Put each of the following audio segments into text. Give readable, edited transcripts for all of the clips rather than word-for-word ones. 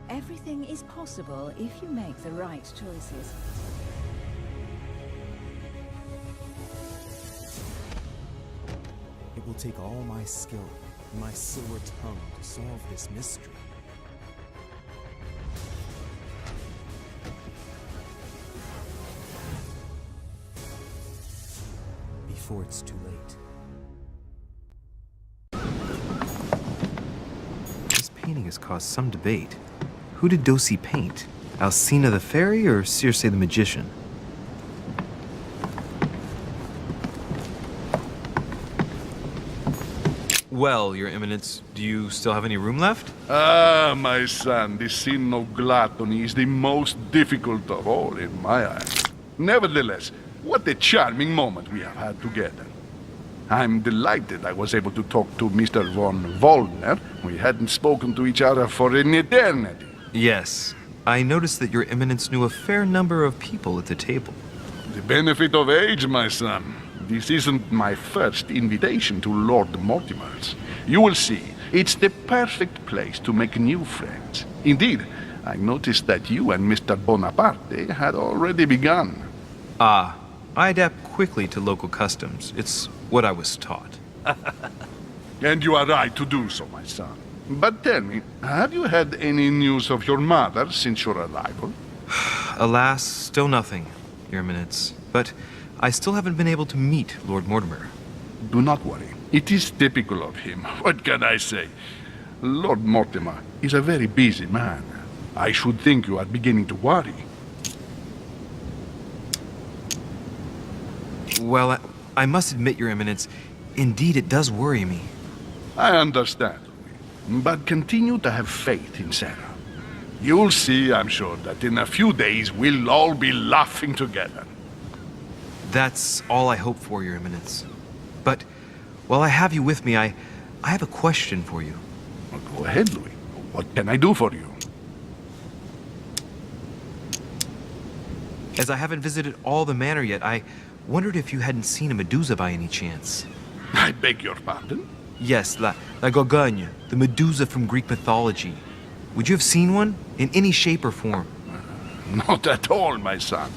Everything is possible if you make the right choices. It will take all my skill and my silver tongue to solve this mystery. Before it's too late. This painting has caused some debate. Who did Dosi paint? Alcina the fairy or Circe the magician? Well, Your Eminence, do you still have any room left? Ah, my son, the sin of gluttony is the most difficult of all in my eyes. Nevertheless, what a charming moment we have had together. I'm delighted I was able to talk to Mr. von Wollner. We hadn't spoken to each other for an eternity. Yes. I noticed that Your Eminence knew a fair number of people at the table. The benefit of age, my son. This isn't my first invitation to Lord Mortimer's. You will see, it's the perfect place to make new friends. Indeed, I noticed that you and Mr. Bonaparte had already begun. Ah, I adapt quickly to local customs. It's what I was taught. And you are right to do so, my son. But tell me, have you had any news of your mother since your arrival? Alas, still nothing, Your Eminence. But I still haven't been able to meet Lord Mortimer. Do not worry. It is typical of him. What can I say? Lord Mortimer is a very busy man. I should think you are beginning to worry. Well, I must admit, Your Eminence, indeed it does worry me. I understand, Louis. But continue to have faith in Sarah. You'll see, I'm sure, that in a few days we'll all be laughing together. That's all I hope for, Your Eminence. But while I have you with me, I have a question for you. Well, go ahead, Louis. What can I do for you? As I haven't visited all the manor yet, I wondered if you hadn't seen a Medusa by any chance. I beg your pardon? Yes, La Gorgogne, the Medusa from Greek mythology. Would you have seen one in any shape or form? Not at all, my son.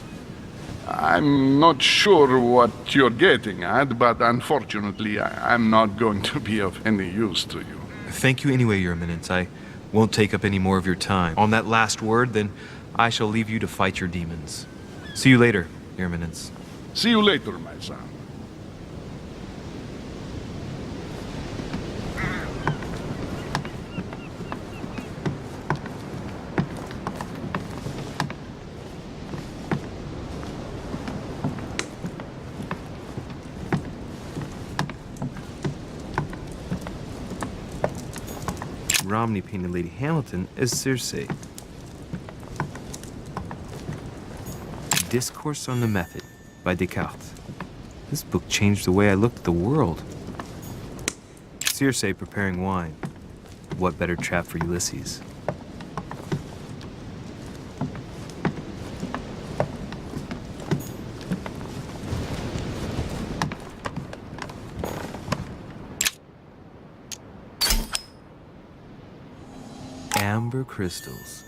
I'm not sure what you're getting at, but unfortunately, I'm not going to be of any use to you. Thank you anyway, Your Eminence. I won't take up any more of your time. On that last word, then I shall leave you to fight your demons. See you later, Your Eminence. See you later, my son. Romney painted Lady Hamilton as Circe. Discourse on the Method by Descartes. This book changed the way I looked at the world. Circe preparing wine. What better trap for Ulysses? Amber crystals.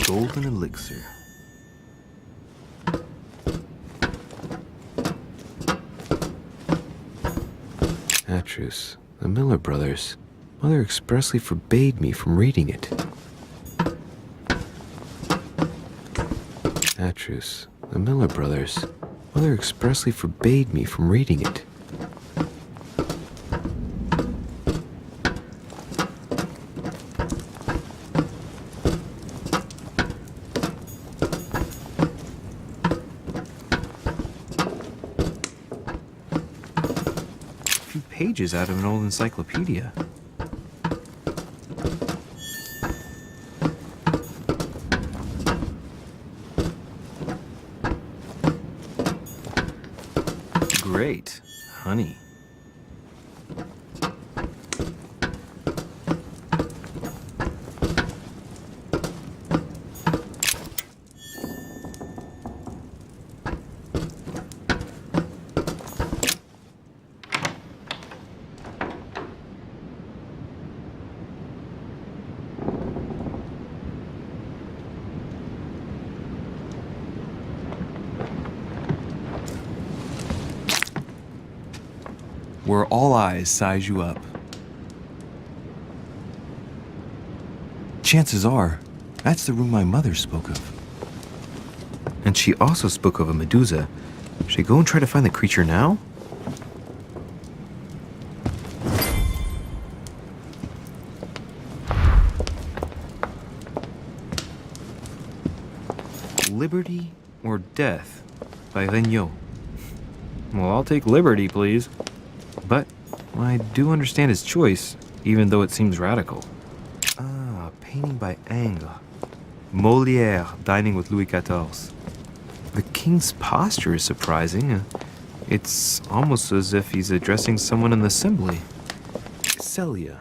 Golden elixir. Atrus, the Miller brothers. Mother expressly forbade me from reading it. Atrus, the Miller brothers. Mother expressly forbade me from reading it. Pages out of an old encyclopedia. great. Honey. Where all eyes size you up. Chances are, that's the room my mother spoke of. And she also spoke of a Medusa. Should I go and try to find the creature now? Liberty or Death by Regnault. Well, I'll take liberty, please. But I do understand his choice, even though it seems radical. Ah, painting by Ingres. Molière dining with Louis XIV. The king's posture is surprising. It's almost as if he's addressing someone in the assembly. Celia.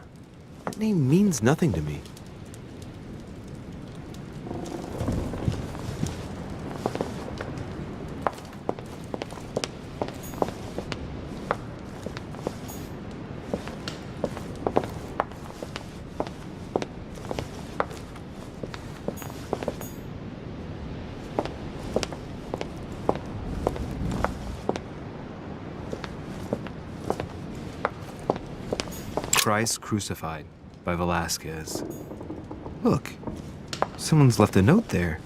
That name means nothing to me. Christ Crucified by Velázquez. Look, someone's left a note there.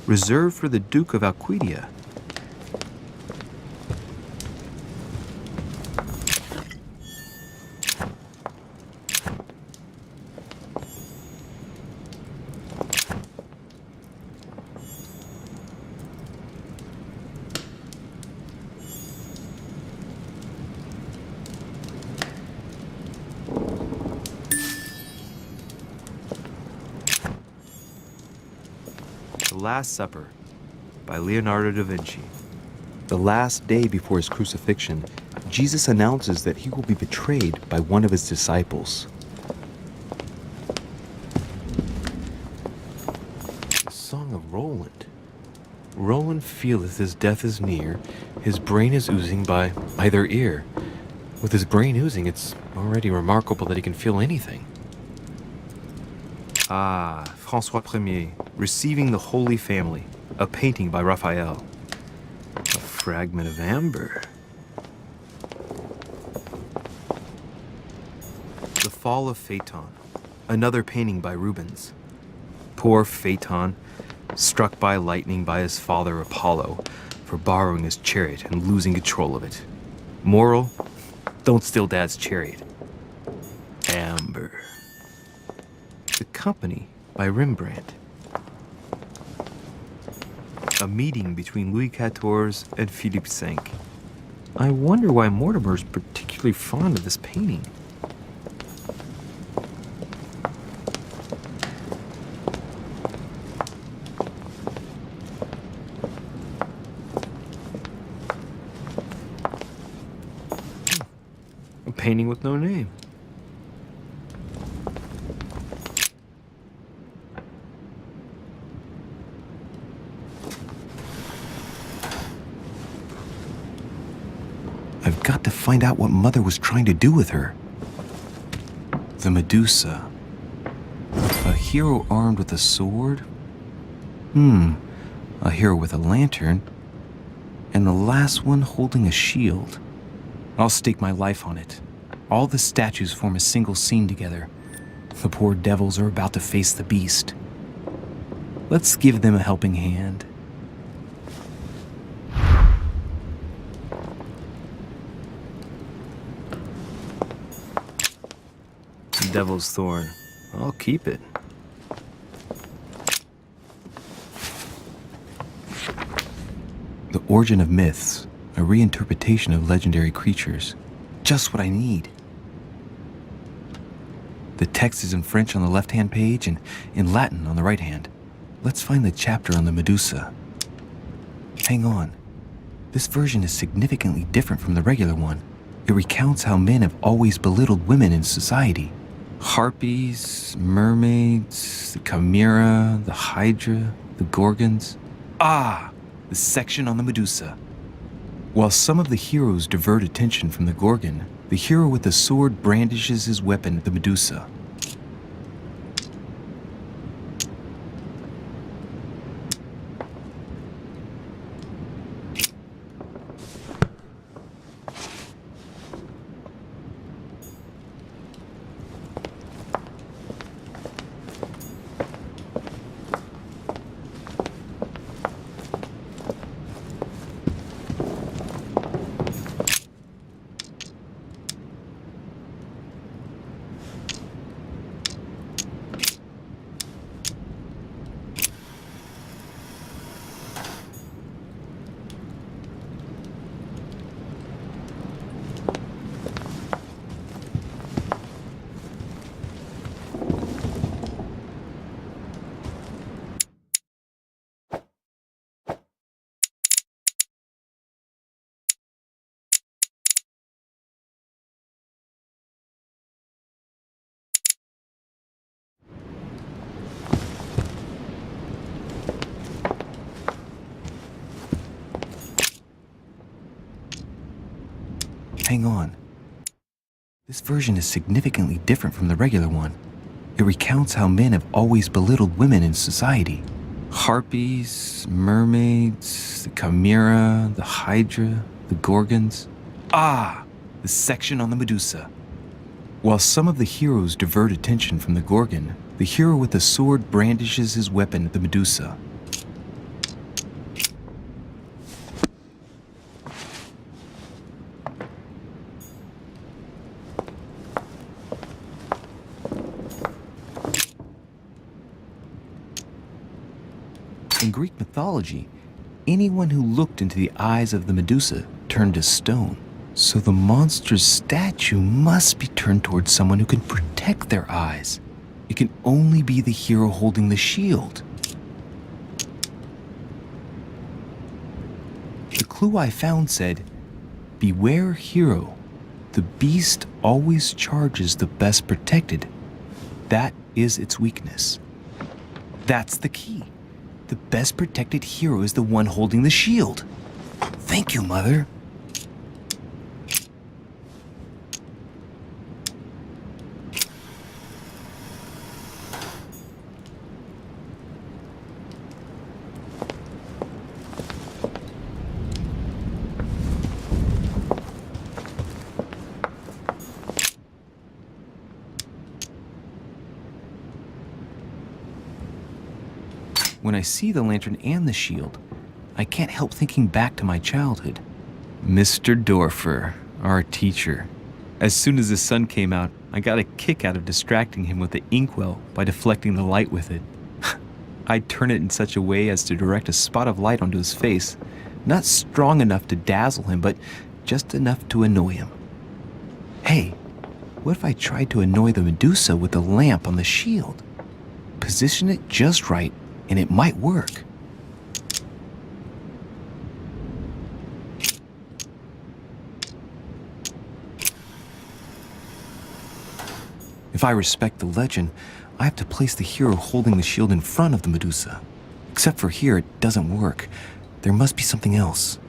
Reserved for the Duke of Alcudia. The Last Supper by Leonardo da Vinci. The last day before his crucifixion, Jesus announces that he will be betrayed by one of his disciples. The Song of Roland. Roland feeleth his death is near, his brain is oozing by either ear. With his brain oozing, it's already remarkable that he can feel anything. Ah, François Ier, Receiving the Holy Family, a painting by Raphael. A fragment of amber. The Fall of Phaeton, another painting by Rubens. Poor Phaeton, struck by lightning by his father Apollo for borrowing his chariot and losing control of it. Moral, don't steal Dad's chariot. Amber. The Company by Rembrandt. A meeting between Louis XIV and Philippe V. I wonder why Mortimer's particularly fond of this painting. A painting with no name. I've got to find out what Mother was trying to do with her. The Medusa. A hero armed with a sword? A hero with a lantern. And the last one holding a shield. I'll stake my life on it. All the statues form a single scene together. The poor devils are about to face the beast. Let's give them a helping hand. Devil's Thorn. I'll keep it. The Origin of Myths, a reinterpretation of legendary creatures. Just what I need. The text is in French on the left-hand page and in Latin on the right hand. Let's find the chapter on the Medusa. Hang on. This version is significantly different from the regular one. It recounts how men have always belittled women in society. Harpies, mermaids, the chimera, the hydra, the gorgons. Ah, the section on the Medusa. While some of the heroes divert attention from the Gorgon, the hero with the sword brandishes his weapon at the Medusa. Hang on. This version is significantly different from the regular one. It recounts how men have always belittled women in society. Harpies, mermaids, the chimera, the hydra, the gorgons. Ah, the section on the Medusa. While some of the heroes divert attention from the Gorgon, the hero with the sword brandishes his weapon at the Medusa. In Greek mythology, anyone who looked into the eyes of the Medusa turned to stone. So the monster's statue must be turned towards someone who can protect their eyes. It can only be the hero holding the shield. The clue I found said, "Beware hero. The beast always charges the best protected. That is its weakness." That's the key. The best protected hero is the one holding the shield. Thank you, Mother. When I see the lantern and the shield, I can't help thinking back to my childhood. Mr. Dorfer, our teacher. As soon as the sun came out, I got a kick out of distracting him with the inkwell by deflecting the light with it. I'd turn it in such a way as to direct a spot of light onto his face, not strong enough to dazzle him, but just enough to annoy him. Hey, what if I tried to annoy the Medusa with the lamp on the shield? Position it just right, and it might work. If I respect the legend, I have to place the hero holding the shield in front of the Medusa. Except for here, it doesn't work. There must be something else.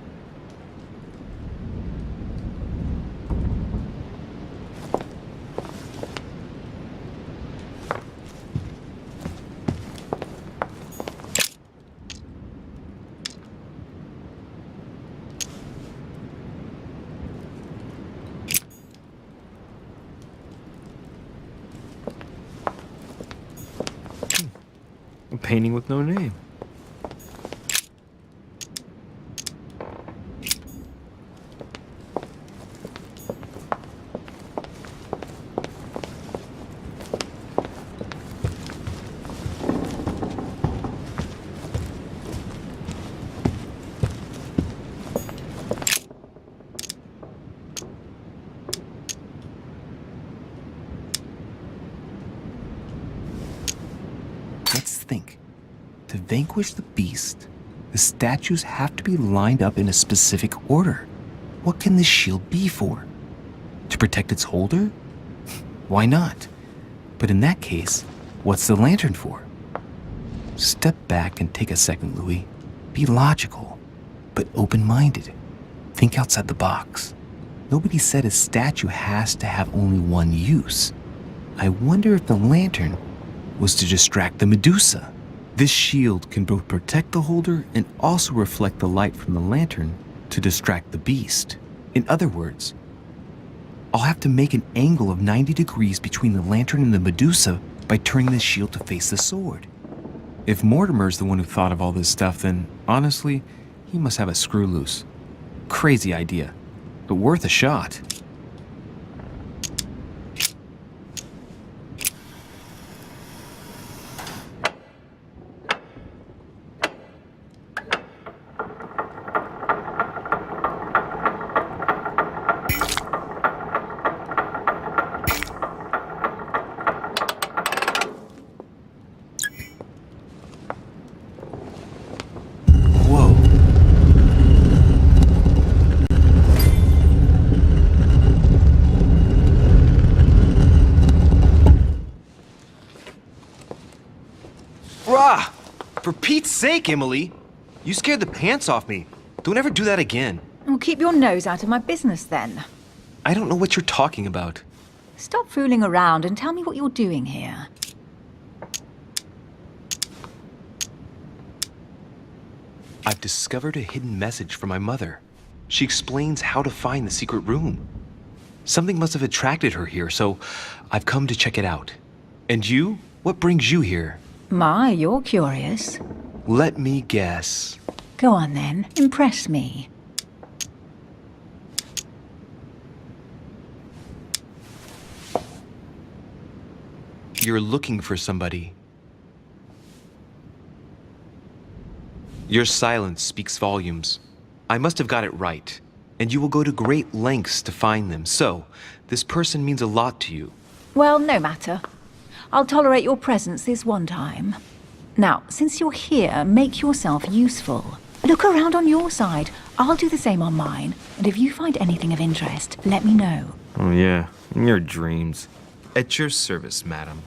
A painting with no name. Let's think. To vanquish the beast, The statues have to be lined up in a specific order. What can this shield be for? To protect its holder? Why not? But in that case, what's the lantern for? Step back and take a second, Louis. Be logical, but open-minded. Think outside the box. Nobody said a statue has to have only one use. I wonder if the lantern was to distract the Medusa. This shield can both protect the holder and also reflect the light from the lantern to distract the beast. In other words, I'll have to make an angle of 90 degrees between the lantern and the Medusa by turning the shield to face the sword. If Mortimer's the one who thought of all this stuff, then honestly, he must have a screw loose. Crazy idea, but worth a shot. Whoa. Rah! For Pete's sake, Emily! You scared the pants off me. Don't ever do that again. Well, keep your nose out of my business then. I don't know what you're talking about. Stop fooling around and tell me what you're doing here. I've discovered a hidden message from my mother. She explains how to find the secret room. Something must have attracted her here, so I've come to check it out. And you? What brings you here? My, you're curious. Let me guess. Go on then, impress me. You're looking for somebody. Your silence speaks volumes. I must have got it right. And you will go to great lengths to find them. So, this person means a lot to you. Well, no matter. I'll tolerate your presence this one time. Now, since you're here, make yourself useful. Look around on your side. I'll do the same on mine. And if you find anything of interest, let me know. Oh, yeah, in your dreams. At your service, madam.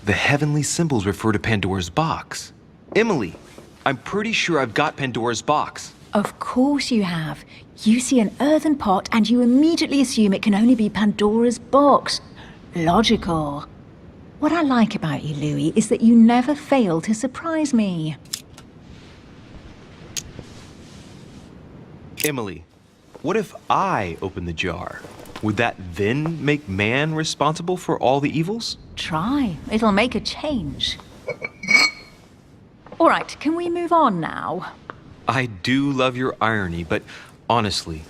The heavenly symbols refer to Pandora's box. Emily, I'm pretty sure I've got Pandora's box. Of course you have. You see an earthen pot and you immediately assume it can only be Pandora's box. Logical. What I like about you, Louis, is that you never fail to surprise me. Emily, what if I open the jar? Would that then make man responsible for all the evils? Try. It'll make a change. All right, can we move on now? I do love your irony, but honestly,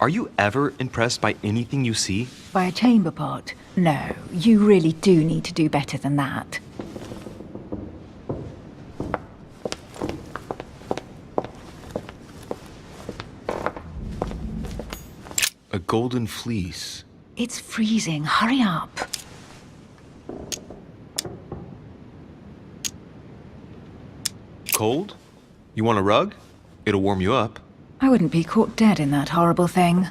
are you ever impressed by anything you see? By a chamber pot? No, you really do need to do better than that. A golden fleece. It's freezing. Hurry up. Cold? You want a rug? It'll warm you up. I wouldn't be caught dead in that horrible thing.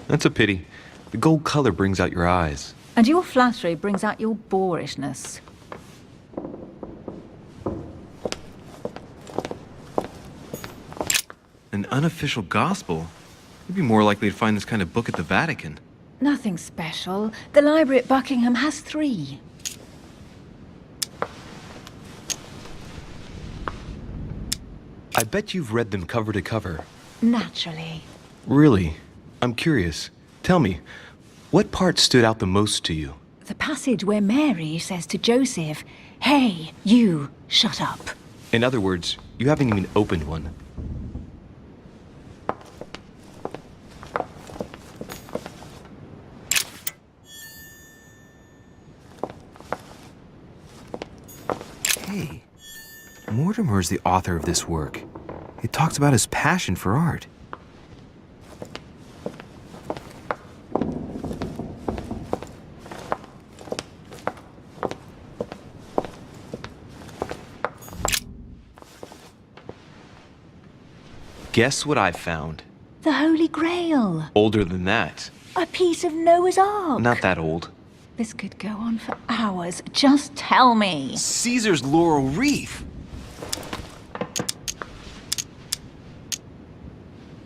That's a pity. The gold color brings out your eyes. And your flattery brings out your boorishness. An unofficial gospel? You'd be more likely to find this kind of book at the Vatican. Nothing special. The library at Buckingham has 3. I bet you've read them cover to cover. Naturally. Really? I'm curious. Tell me, what part stood out the most to you? The passage where Mary says to Joseph, "Hey, you, shut up." In other words, you haven't even opened one. Hey, Mortimer Mortimer is the author of this work. It talks about his passion for art. Guess what I found? The Holy Grail. Older than that. A piece of Noah's Ark. Not that old. This could go on for hours. Just tell me. Caesar's laurel wreath!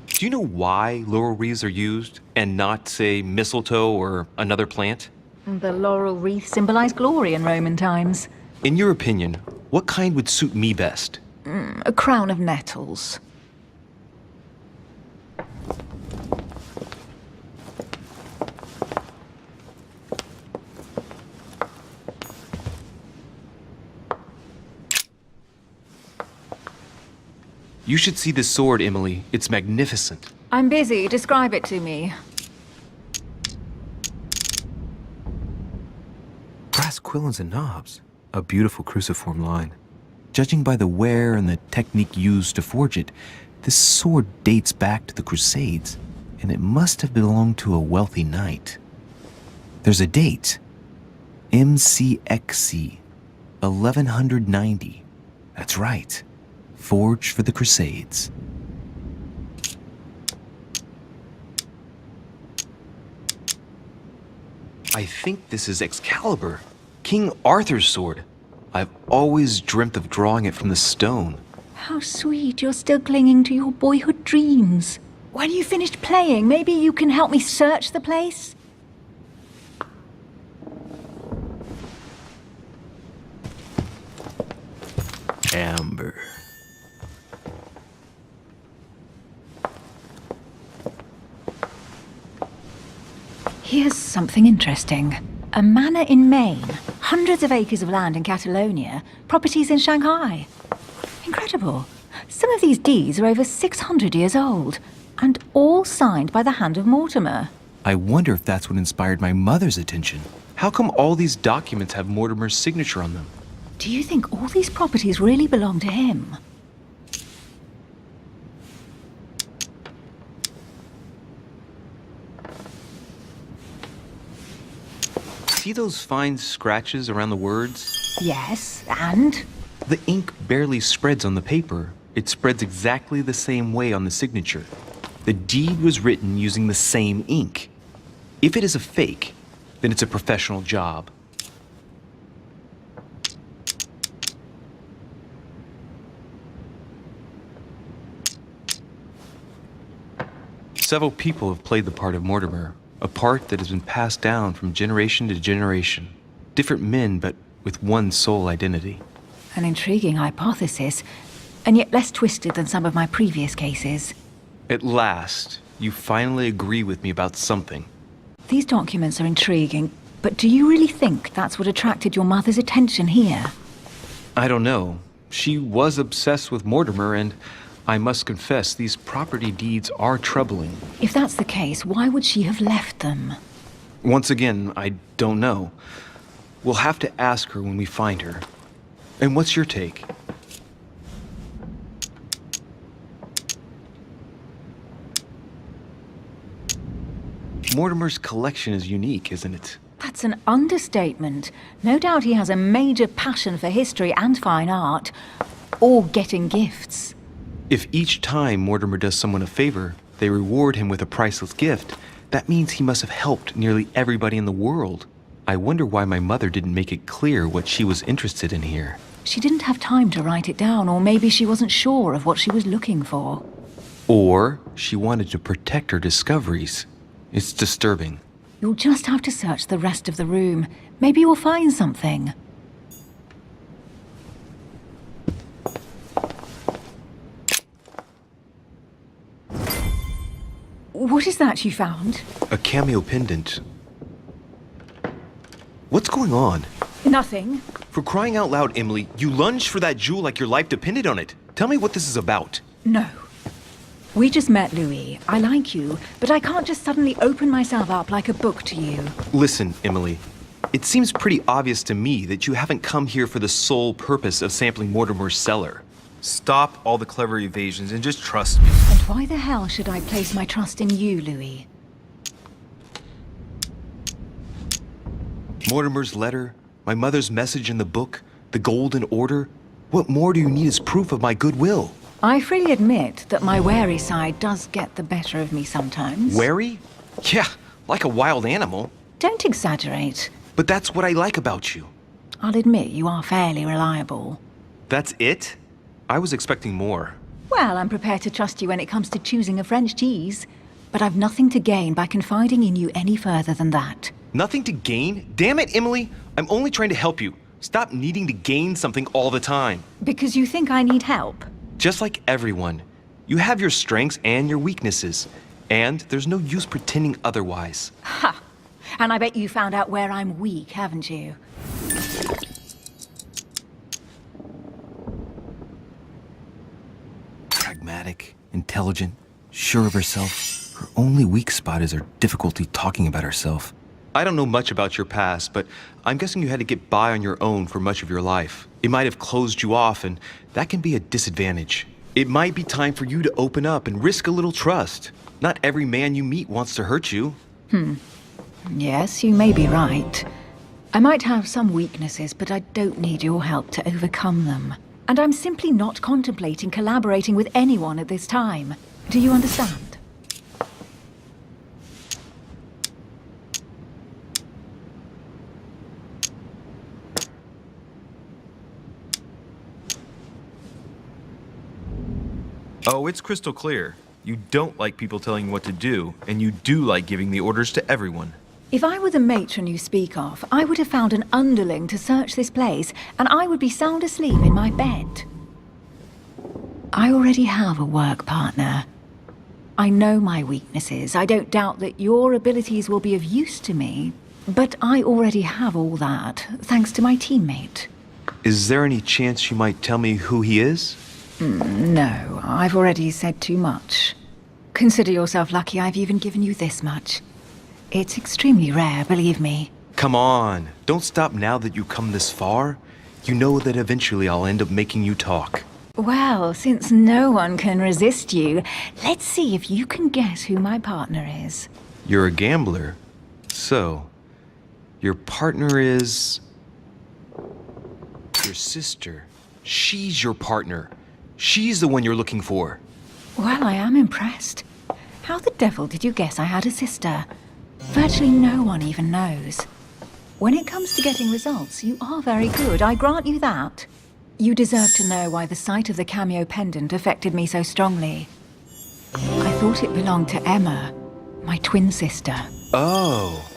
Do you know why laurel wreaths are used and not, say, mistletoe or another plant? The laurel wreath symbolized glory in Roman times. In your opinion, what kind would suit me best? A crown of nettles. You should see this sword, Emily. It's magnificent. I'm busy. Describe it to me. Brass quillons and knobs. A beautiful cruciform line. Judging by the wear and the technique used to forge it, this sword dates back to the Crusades, and it must have belonged to a wealthy knight. There's a date. MCXC, 1190. That's right. Forged for the Crusades. I think this is Excalibur, King Arthur's sword. I've always dreamt of drawing it from the stone. How sweet. You're still clinging to your boyhood dreams. When you finished playing, maybe you can help me search the place? Amber. Here's something interesting. A manor in Maine, hundreds of acres of land in Catalonia, properties in Shanghai. Incredible. Some of these deeds are over 600 years old, and all signed by the hand of Mortimer. I wonder if that's what inspired my mother's attention. How come all these documents have Mortimer's signature on them? Do you think all these properties really belong to him? See those fine scratches around the words? Yes, and? The ink barely spreads on the paper. It spreads exactly the same way on the signature. The deed was written using the same ink. If it is a fake, then it's a professional job. Several people have played the part of Mortimer, a part that has been passed down from generation to generation. Different men, but with one sole identity. An intriguing hypothesis, and yet less twisted than some of my previous cases. At last, you finally agree with me about something. These documents are intriguing, but do you really think that's what attracted your mother's attention here? I don't know. She was obsessed with Mortimer, and I must confess, these property deeds are troubling. If that's the case, why would she have left them? Once again, I don't know. We'll have to ask her when we find her. And what's your take? Mortimer's collection is unique, isn't it? That's an understatement. No doubt he has a major passion for history and fine art, or getting gifts. If each time Mortimer does someone a favor, they reward him with a priceless gift, that means he must have helped nearly everybody in the world. I wonder why my mother didn't make it clear what she was interested in here. She didn't have time to write it down, or maybe she wasn't sure of what she was looking for. Or she wanted to protect her discoveries. It's disturbing. You'll just have to search the rest of the room. Maybe you'll find something. What is that you found? A cameo pendant. What's going on? Nothing. For crying out loud, Emily, you lunged for that jewel like your life depended on it. Tell me what this is about. No. We just met, Louis. I like you, but I can't just suddenly open myself up like a book to you. Listen, Emily. It seems pretty obvious to me that you haven't come here for the sole purpose of sampling Mortimer's cellar. Stop all the clever evasions and just trust me. And why the hell should I place my trust in you, Louis? Mortimer's letter, my mother's message in the book, the Golden Order. What more do you need as proof of my goodwill? I freely admit that my wary side does get the better of me sometimes. Wary? Yeah, like a wild animal. Don't exaggerate. But that's what I like about you. I'll admit you are fairly reliable. That's it? I was expecting more. Well, I'm prepared to trust you when it comes to choosing a French cheese. But I've nothing to gain by confiding in you any further than that. Nothing to gain? Damn it, Emily! I'm only trying to help you. Stop needing to gain something all the time. Because you think I need help? Just like everyone. You have your strengths and your weaknesses. And there's no use pretending otherwise. Ha! And I bet you found out where I'm weak, haven't you? Pragmatic, intelligent, sure of herself. Her only weak spot is her difficulty talking about herself. I don't know much about your past, but I'm guessing you had to get by on your own for much of your life. It might have closed you off, and that can be a disadvantage. It might be time for you to open up and risk a little trust. Not every man you meet wants to hurt you. Yes, you may be right. I might have some weaknesses, but I don't need your help to overcome them. And I'm simply not contemplating collaborating with anyone at this time. Do you understand? Oh, it's crystal clear. You don't like people telling you what to do, and you do like giving the orders to everyone. If I were the matron you speak of, I would have found an underling to search this place, and I would be sound asleep in my bed. I already have a work partner. I know my weaknesses. I don't doubt that your abilities will be of use to me, but I already have all that, thanks to my teammate. Is there any chance you might tell me who he is? No, I've already said too much. Consider yourself lucky I've even given you this much. It's extremely rare, believe me. Come on, don't stop now that you've come this far. You know that eventually I'll end up making you talk. Well, since no one can resist you, let's see if you can guess who my partner is. You're a gambler. So, your partner is... your sister. She's your partner. She's the one you're looking for. Well, I am impressed. How the devil did you guess I had a sister? Virtually no one even knows. When it comes to getting results, you are very good, I grant you that. You deserve to know why the sight of the cameo pendant affected me so strongly. I thought it belonged to Emma, my twin sister. Oh.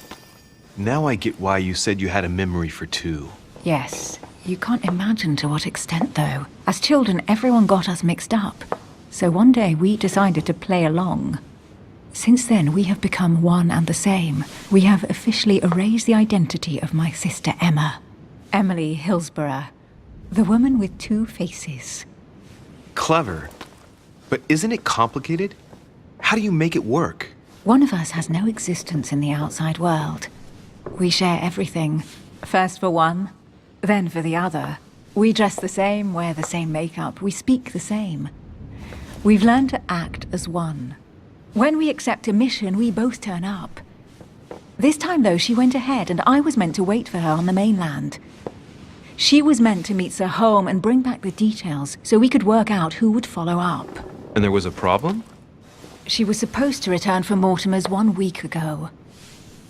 Now I get why you said you had a memory for two. Yes, you can't imagine to what extent, though. As children, everyone got us mixed up. So one day we decided to play along. Since then, we have become one and the same. We have officially erased the identity of my sister Emma. Emily Hillsborough. The woman with two faces. Clever. But isn't it complicated? How do you make it work? One of us has no existence in the outside world. We share everything. First for one, then for the other. We dress the same, wear the same makeup, we speak the same. We've learned to act as one. When we accept a mission, we both turn up. This time, though, she went ahead, and I was meant to wait for her on the mainland. She was meant to meet Sir Home and bring back the details so we could work out who would follow up. And there was a problem? She was supposed to return from Mortimer's 1 week ago.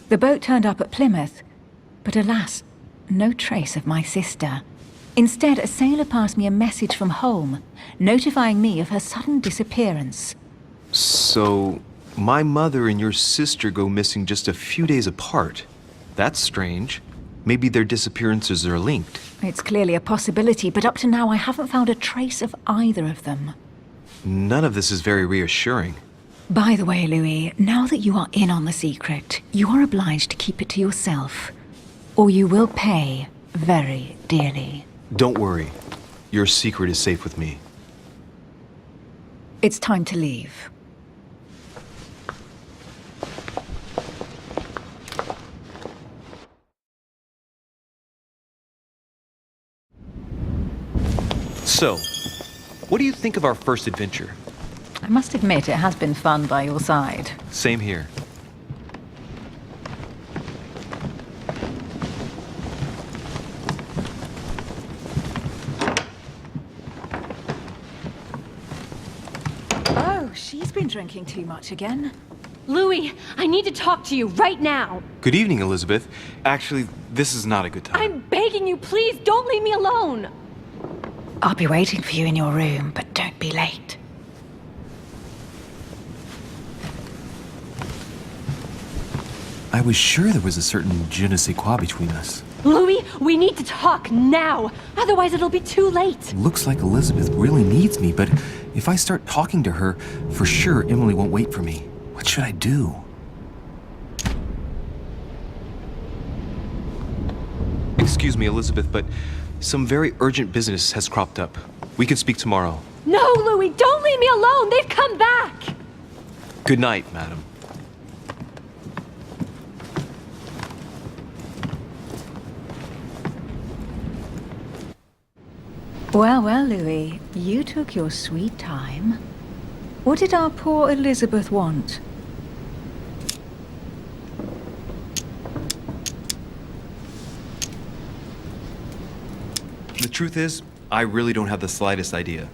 The boat turned up at Plymouth, but alas, no trace of my sister. Instead, a sailor passed me a message from home, notifying me of her sudden disappearance. So, my mother and your sister go missing just a few days apart. That's strange. Maybe their disappearances are linked. It's clearly a possibility, but up to now I haven't found a trace of either of them. None of this is very reassuring. By the way, Louis, now that you are in on the secret, you are obliged to keep it to yourself, or you will pay very dearly. Don't worry. Your secret is safe with me. It's time to leave. So, What do you think of our first adventure? I must admit, it has been fun by your side. Same here. Oh, she's been drinking too much again. Louis, I need to talk to you right now. Good evening, Elizabeth. Actually, this is not a good time. I'm begging you, please don't leave me alone. I'll be waiting for you in your room, but don't be late. I was sure there was a certain je ne sais quoi between us. Louis, we need to talk now. Otherwise, it'll be too late. Looks like Elizabeth really needs me, but if I start talking to her, for sure Emily won't wait for me. What should I do? Excuse me, Elizabeth, but some very urgent business has cropped up. We can speak tomorrow. No, Louis, don't leave me alone. They've come back. Good night, madam. Well, well, Louis, you took your sweet time. What did our poor Elizabeth want? The truth is, I really don't have the slightest idea.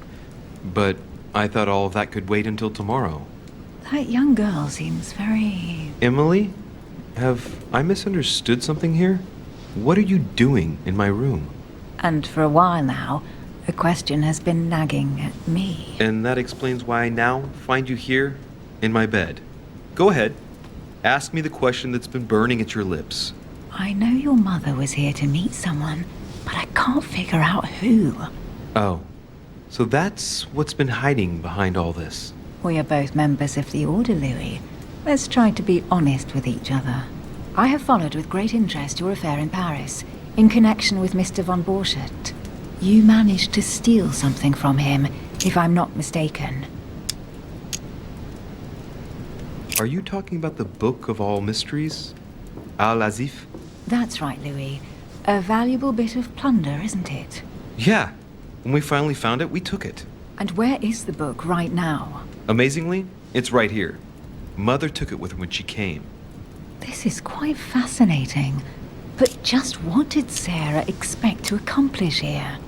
But I thought all of that could wait until tomorrow. That young girl seems very... Emily? Have I misunderstood something here? What are you doing in my room? And for a while now, a question has been nagging at me. And that explains why I now find you here in my bed. Go ahead. Ask me the question that's been burning at your lips. I know your mother was here to meet someone, but I can't figure out who. Oh, so that's what's been hiding behind all this. We are both members of the Order, Louis. Let's try to be honest with each other. I have followed with great interest your affair in Paris, in connection with Mr. von Borchardt. You managed to steal something from him, if I'm not mistaken. Are you talking about the Book of All Mysteries? Al-Azif? That's right, Louis. A valuable bit of plunder, isn't it? Yeah. When we finally found it, we took it. And where is the book right now? Amazingly, it's right here. Mother took it with her when she came. This is quite fascinating. But just what did Sarah expect to accomplish here?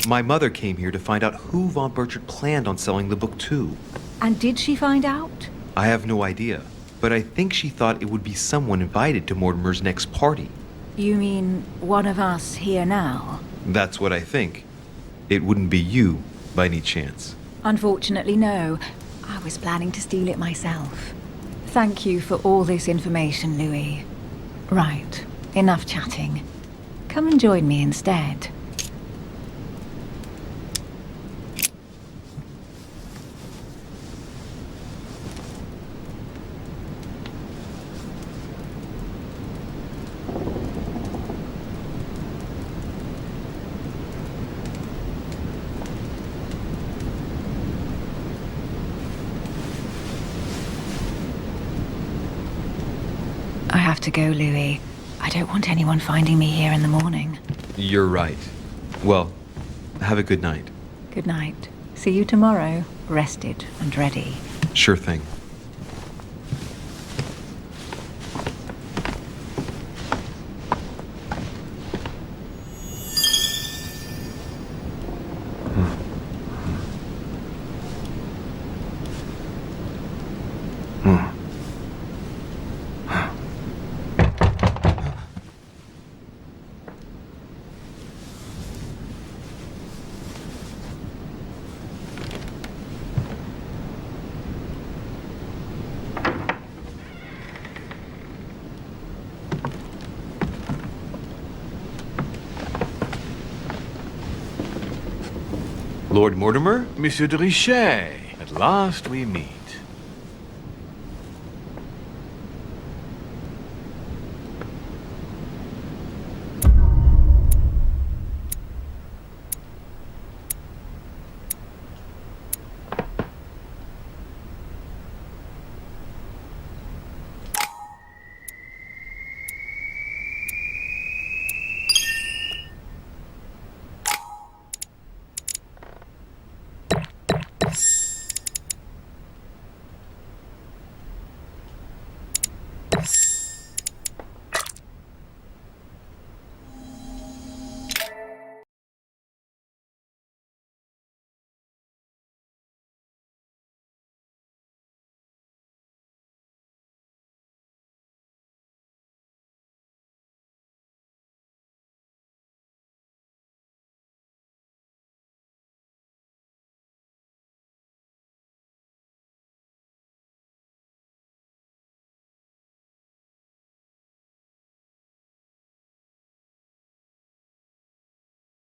My mother came here to find out who von Burchard planned on selling the book to. And did she find out? I have no idea, but I think she thought it would be someone invited to Mortimer's next party. You mean one of us here now? That's what I think. It wouldn't be you, by any chance. Unfortunately, no. I was planning to steal it myself. Thank you for all this information, Louis. Right, enough chatting. Come and join me instead. I have to go, Louis. I don't want anyone finding me here in the morning. You're right. Well, have a good night. Good night. See you tomorrow, rested and ready. Sure thing. Lord Mortimer? Monsieur de Richet, at last we meet.